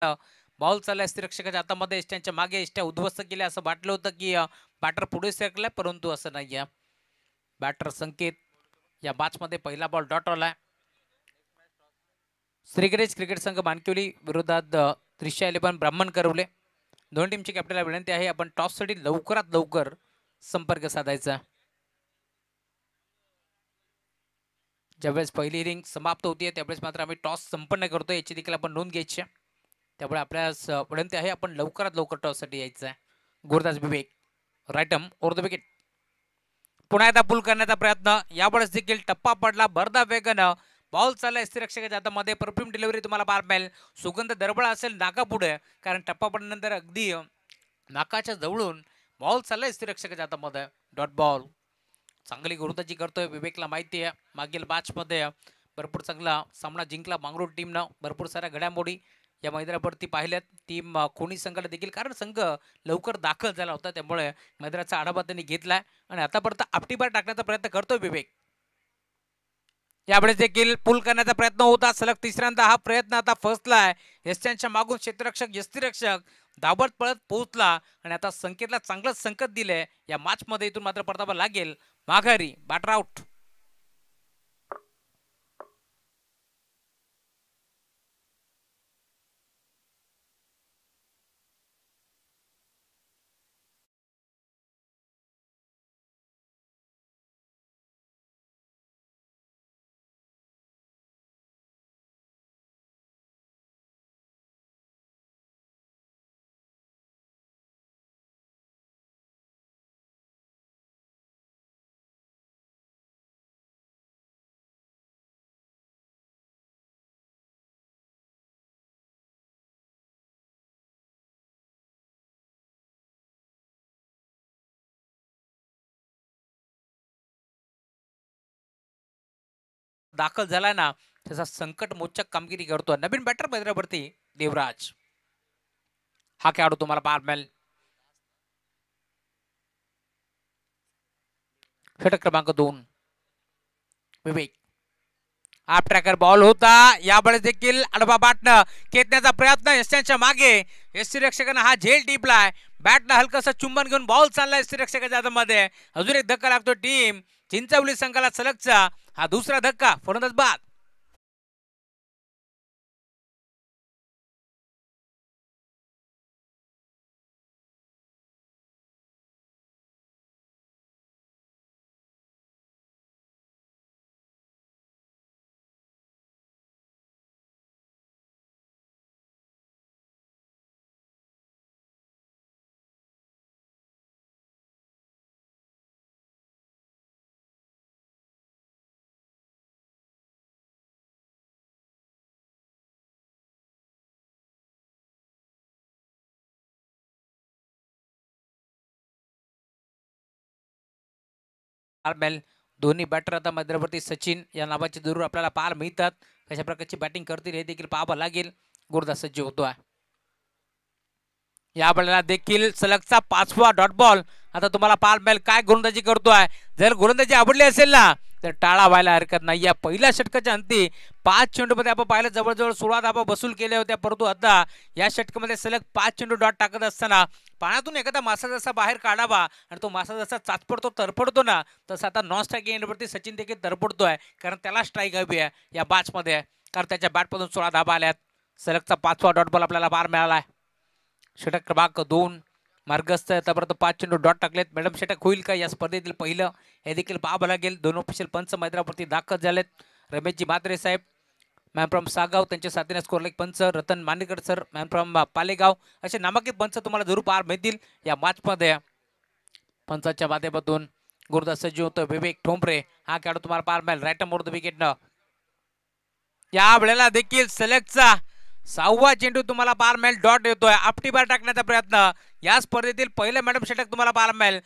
Ball चालला यष्टीरक्षकाच्या हातामध्ये यष्ट्यांच्या मागे यष्ट्या उद्ध्वस्त केल्या असं वाटलं होतं की बॅटर पुढे सरकलाय, परंतु असं नाहीये. बॅटर संकेत या मॅचमध्ये पहिला बॉल डॉट आलाय. श्रीगणेश क्रिकेट संघ मानकिवली विरोधात त्रिशा 11 ब्राह्मण करवले. दोन टीमची कॅप्टनला विनंती आहे आपण टॉससाठी लवकरात लवकर संपर्क साधायचा. ज्यावेळेस पहिली इनिंग समाप्त होतीये त्यावेळेस मात्र आम्ही टॉस संपन्न करतो याची देखील आपण नोंद घ्यायची. त्यामुळे आपल्यास विनंती आहे आपण लवकरात लवकर टॉससाठी यायचं आहे. गुरदास विवेक राईटम ओव्हर द विकेट. पुन्हा एकदा पुल करण्याचा प्रयत्न. यावेळेस देखील टप्पा पडला भरदा वेगानं. बॉल चालला यष्टीरक्षकाच्या हातामध्ये. परफ्यूम डिलिव्हरी तुम्हाला पार मिळेल. सुगंध दरबळ असेल नाकापुढे, कारण टप्पा पडल्यानंतर अगदी नाकाच्या जवळून बॉल चालला यष्टीरक्षकाच्या हातामध्ये. Dot ball. चांगली गोलंदाजी करतोय विवेकला माहिती आहे. मागील मॅचमध्ये भरपूर चांगला सामना जिंकला मांगरूळ टीमनं. भरपूर साऱ्या घडामोडी या मैदानावरती पाहिल्यात. टीम कोणी संघाला देखील, कारण संघ लवकर दाखल झाला होता त्यामुळे मैदानाचा आढावा त्यांनी घेतलाय आणि आतापर्यंत आपटीबार टाकण्याचा प्रयत्न करतोय विवेक. यावेळेस देखील पुल करण्याचा प्रयत्न होता. सलग तिसऱ्यांदा हा प्रयत्न आता फसलाय. यष्ट्यांच्या मागून क्षेत्ररक्षक यष्टीरक्षक धावत पळत पोहोचला आणि आता संकेतला चांगलंच संकेत दिलंय. या मॅच मध्ये इथून मात्र परतावा लागेल माघारी. Batter out. दाखल झालाय ना त्याचा संकट मोचक कामगिरी करतो नवीन बॅटर मैदानावरती देवराज. हा खेळाडू तुम्हाला पार मिळेल. षटक क्रमांक 2 विवेक. आप ट्रॅकर बॉल होता. यावेळेस देखील अडबा बॅटनं खेचण्याचा प्रयत्न यष्ट्यांच्या मागे. यष्टीरक्षकांना हा झेल टिपलाय. बॅटनं हलकसं चुंबन घेऊन बॉल चाललाय यष्टीरक्षकाच्या हातामध्ये. अजून एक धक्का लागतो टीम चिंचवली संघाला सलगचा. हा दुसरा धक्का फलंदाज बाद. दोन्ही बॅटर आता मैदानावरती सचिन या नावाचे जरूर आपल्याला पाहायला मिळतात. कशा प्रकारची बॅटिंग करतील हे देखील पाहावं लागेल. गुरदास सज्ज होतोय. या बॉलला देखील सलगचा 5वा डॉट बॉल आता तुम्हाला पाहायला मिळेल. काय गोलंदाजी करतोय. जर गोलंदाजी आवडली असेल ना तर टाळा व्हायला हरकत नाही. या पहिल्या षटकाच्या अंती 5 चेंडूमध्ये आपण पाहिलं जवळजवळ 16 धावा वसूल केल्या होत्या, परंतु आता या षटकामध्ये सलग 5 चेंडू डॉट टाकत असताना पाण्यातून एखादा मासा जसा बाहेर काढावा आणि तो मासा जसा चाचपडतो तरफडतो ना तसं आता नॉन स्ट्राईक येण्यावरती सचिन देखील तरफडतोय, कारण त्याला स्ट्राईक हवी आहे या मॅचमध्ये, कारण त्याच्या बॅटमधून 16 धावा आल्यात. सलगचा 5वा डॉट बॉल आपल्याला पार मिळालाय. षटक क्रमांक 2 मार्गस्थ आतापर्यंत 5 चेंडू डॉट टाकलेत. मॅडम षटक होईल का या स्पर्धेतील पहिलं हे देखील पाहावं लागेल. दोन ऑफिशियल पंच मैदानावरती दाखल झालेत. रमेशजी म्हात्रे साहेब मॅन फ्रॉम सागाव, त्यांच्या साथीने स्कोर लेग पंच Ratan Mandekar sir man from Palegaon, असे नामांकित पंच तुम्हाला जरूर पाहायला मिळतील या मॅचमध्ये. पंचाच्या माध्यमातून गुरुदास सज्ज होतो. विवेक ठोंबरे हा खेळाडू तुम्हाला पाहायला मिळेल. राईट मोर द विकेटनं या वेळेला देखील सलगचा 6वा चेंडू तुम्हाला पाहायला मिळेल. डॉट येतोय. आपटी बार टाकण्याचा प्रयत्न. या स्पर्धेतील पहिलं मॅडम षटक तुम्हाला पाहायला मिळेल.